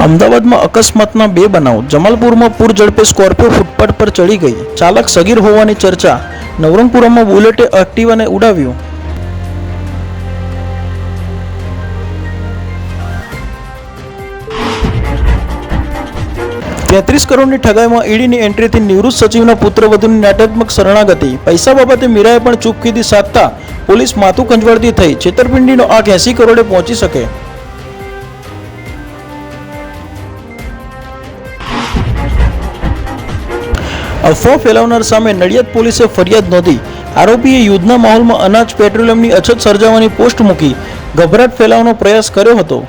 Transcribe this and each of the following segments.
અમદાવાદમાં અકસ્માતના બે બનાવ. જમાલપુરમાં પૂર ઝડપે સ્કોર્પિયો ફૂટપાથ પર ચડી ગઈ. ચાલક સગીર હોવાની ચર્ચા. નવરંગપુરામાં બુલેટે એક્ટિવાને ઉડાવ્યું. ₹33 કરોડની ઠગાઈમાં ઈડીની એન્ટ્રીથી નિવૃત્ત સચિવના પુત્રવધુની નાટ્યાત્મક શરણાગતિ. પૈસા બાબતે મીરાએ પણ ચૂપકીદી સાધતા પોલીસ માથું ખંજવાળતી થઈ. છેતરપિંડીનો આંક 80 કરોડે પહોંચી શકે. અફવા ફેલાવનાર સામે નડિયાદ પોલીસે ફરિયાદ નોંધી. આરોપીએ યુદ્ધના માહોલમાં અનાજ પેટ્રોલિયમની અછત સર્જાવાની પોસ્ટ મૂકી ગભરાટ ફેલાવવાનો પ્રયાસ કર્યો હતો.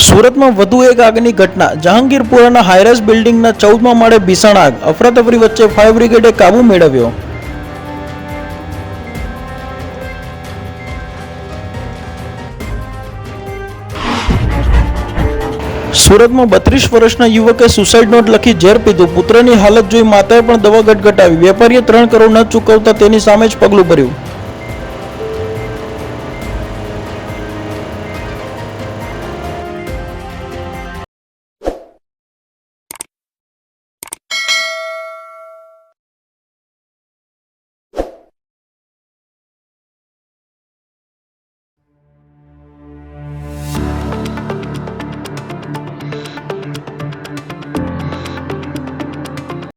સુરતમાં વધુ એક આગની ઘટના. જહાંગીરપુરાના હાઈરાઇઝ બિલ્ડિંગના 14મા માળે ભીષણ આગ. અફરાતફરી વચ્ચે ફાયર બ્રિગેડે કાબુ મેળવ્યો. સુરતમાં 32 વર્ષના યુવકે સુસાઇડ નોટ લખી ઝેર પીધું. પુત્રની હાલત જોઈ માતાએ પણ દવા ગટગટાવી. વેપારીએ 3 કરોડ ન ચૂકવતા તેની સામે જ પગલું ભર્યું.